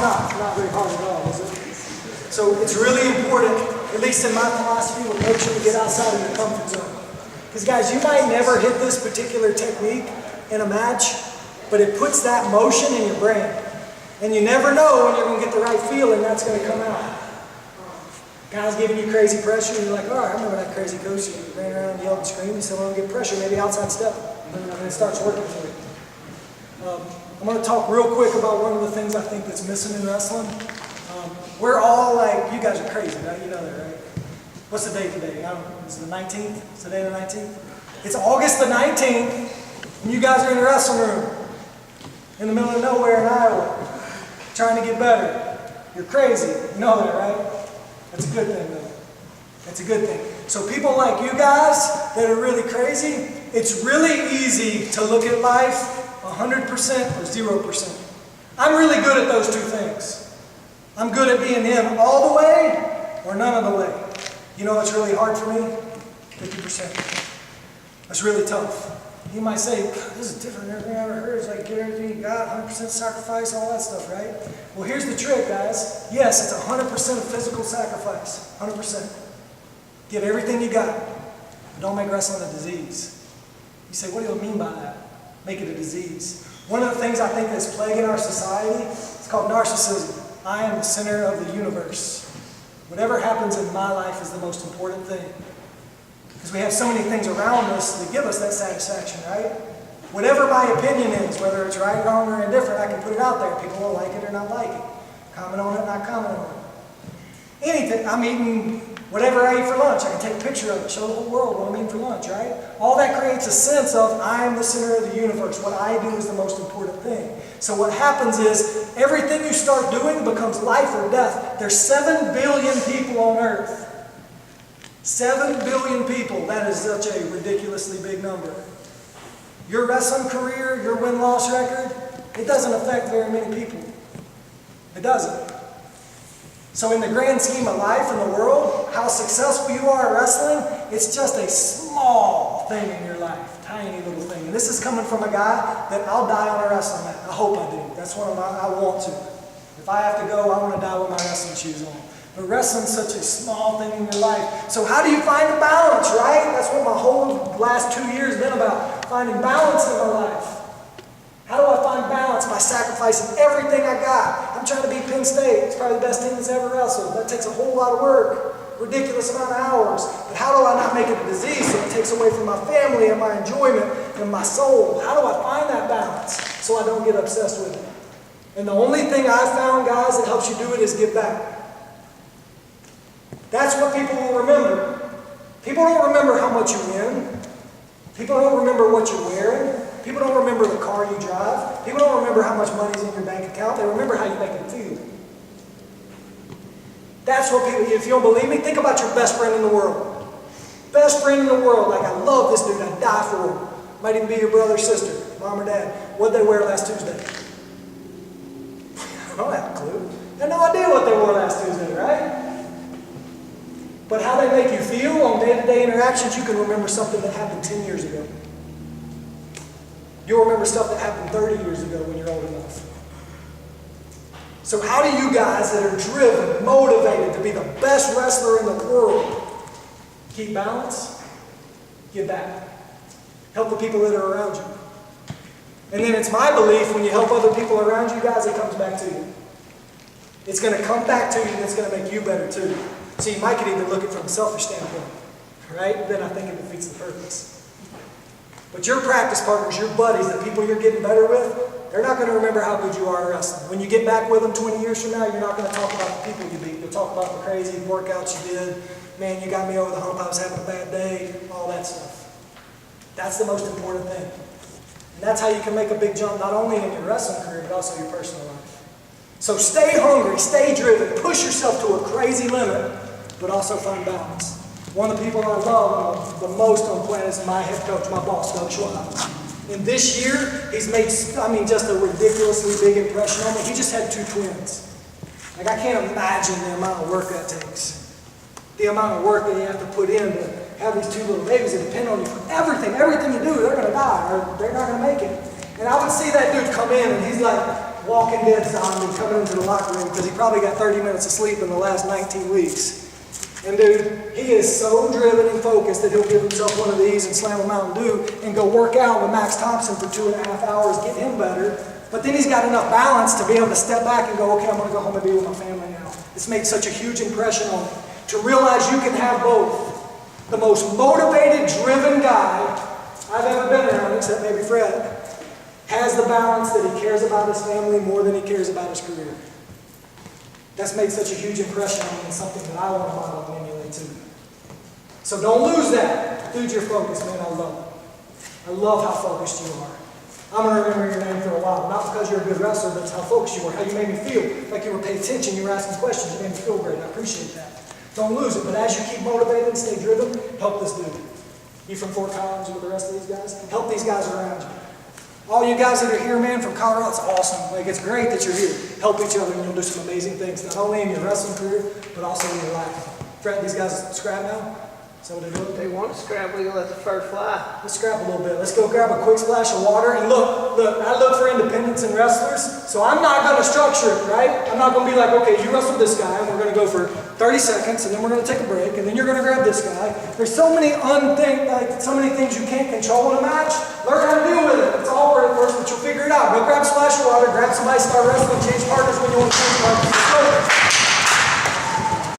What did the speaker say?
Not very hard at all, is it? So it's really important, at least in my philosophy, to make sure to get outside of your comfort zone. Because guys, you might never hit this particular technique in a match, but it puts that motion in your brain. And you never know when you're going to get the right feeling that's going to come out. Guys giving you crazy pressure, and you're like, oh, I remember that crazy coach who ran around and yelled and screamed. He said, well, get pressure, maybe outside step. And it starts working for you. I'm going to talk real quick about one of the things I think that's missing in wrestling. We're all like, you guys are crazy, right? You know that, right? What's the date today? I don't know. Is it the 19th? Is today the 19th? It's August the 19th, and you guys are in the wrestling room in the middle of nowhere in Iowa, trying to get better. You're crazy. You know that, right? That's a good thing, though. That's a good thing. So people like you guys that are really crazy, it's really easy to look at life 100% or 0%. I'm really good at those two things. I'm good at being in all the way or none of the way. You know what's really hard for me? 50%. That's really tough. You might say, this is different than everything I ever heard. It's like, give everything you got, 100% sacrifice, all that stuff, right? Well, here's the trick, guys. Yes, it's 100% of physical sacrifice. 100%. Give everything you got. Don't make wrestling a disease. You say, what do you mean by that? Make it a disease. One of the things I think that's plaguing our society, it's called narcissism. I am the center of the universe. Whatever happens in my life is the most important thing. Because we have so many things around us that give us that satisfaction, right? Whatever my opinion is, whether it's right, wrong, or indifferent, I can put it out there. People will like it or not like it. Comment on it, not comment on it. Anything. I'm eating whatever I eat for lunch. I can take a picture of it, show the whole world what I'm eating for lunch, right? All that creates a sense of, I am the center of the universe. What I do is the most important thing. So what happens is, everything you start doing becomes life or death. There's 7 billion people on Earth. 7 billion people. That is such a ridiculously big number. Your wrestling career, your win-loss record, it doesn't affect very many people. It doesn't. So in the grand scheme of life in the world, how successful you are at wrestling, it's just a small thing in your life. Tiny little thing. And this is coming from a guy that I'll die on a wrestling mat. I hope I do. That's one of my, I want to. If I have to go, I want to die with my wrestling shoes on. But wrestling's such a small thing in your life. So how do you find a balance, right? That's what my whole last 2 years has been about. Finding balance in my life. How do I find balance? By sacrificing everything I got. I'm trying to beat Penn State. It's probably the best team that's ever wrestled. That takes a whole lot of work. Ridiculous amount of hours. But how do I not make it a disease so it takes away from my family and my enjoyment and my soul? How do I find that balance so I don't get obsessed with it? And the only thing I've found, guys, that helps you do it is give back. That's what people will remember. People don't remember how much you win. People don't remember what you're wearing. People don't remember the car you drive. People don't remember how much money's in your bank account. They remember how you make them feel. That's what people, if you don't believe me, think about your best friend in the world. Best friend in the world. Like, I love this dude. I'd die for him. Might even be your brother or sister, mom or dad. What'd they wear last Tuesday? I don't have a clue. I have no idea what they wore last Tuesday, right? But how they make you feel on day-to-day interactions, you can remember something that happened 10 years ago. You'll remember stuff that happened 30 years ago when you're old enough. So how do you guys that are driven, motivated to be the best wrestler in the world, keep balance, give back, help the people that are around you? And then it's my belief when you help other people around you guys, it comes back to you. It's going to come back to you and it's going to make you better too. So you might could even look at it from a selfish standpoint, right? Then I think it defeats the purpose. But your practice partners, your buddies, the people you're getting better with, they're not going to remember how good you are at wrestling. When you get back with them 20 years from now, you're not going to talk about the people you beat. You'll talk about the crazy workouts you did. Man, you got me over the hump. I was having a bad day. All that stuff. That's the most important thing. And that's how you can make a big jump, not only in your wrestling career, but also your personal life. So stay hungry, stay driven, push yourself to a crazy limit, but also find balance. One of the people I love the most on the planet is my head coach, my boss, Doug Schwab. And this year, he's made, just a ridiculously big impression on me. He just had 2 twins. Like, I can't imagine the amount of work that takes. The amount of work that you have to put in to have these 2 little babies that depend on you for everything. Everything you do, they're going to die or they're not going to make it. And I would see that dude come in and he's like, Walking Dead zombie coming into the locker room because he probably got 30 minutes of sleep in the last 19 weeks. And dude, he is so driven and focused that he'll give himself one of these and slam a Mountain Dew and go work out with Max Thompson for 2.5 hours, get him better. But then he's got enough balance to be able to step back and go, okay, I'm going to go home and be with my family now. It's made such a huge impression on me to realize you can have both. The most motivated, driven guy I've ever been around, except maybe Fred, has the balance that he cares about his family more than he cares about his career. That's made such a huge impression on me and something that I want to model and emulate too. So don't lose that. Dude, you're focused, man. I love it. I love how focused you are. I'm going to remember your name for a while, not because you're a good wrestler, but it's how focused you were, how you made me feel. Like you were paying attention, you were asking questions, you made me feel great. I appreciate that. Don't lose it, but as you keep motivated and stay driven, help this dude. You from Fort Collins with the rest of these guys? Help these guys around you. All you guys that are here, man, from Colorado, it's awesome. Like, it's great that you're here. Help each other and you'll do some amazing things, not only in your wrestling career, but also in your life. Fred, these guys scrap now? Is that what they're doing? They want to scrap, we're going to let the fur fly. Let's scrap a little bit. Let's go grab a quick splash of water. And look, I look for independence in wrestlers, so I'm not going to structure it, right? I'm not going to be like, okay, you wrestle this guy, and we're going to go for 30 seconds, and then we're going to take a break, and then you're going to grab this guy. There's so many so many things you can't control in a match. Learn how to deal with it. It's all work first, but you'll figure it out. Go grab a splash of water, grab somebody, start wrestling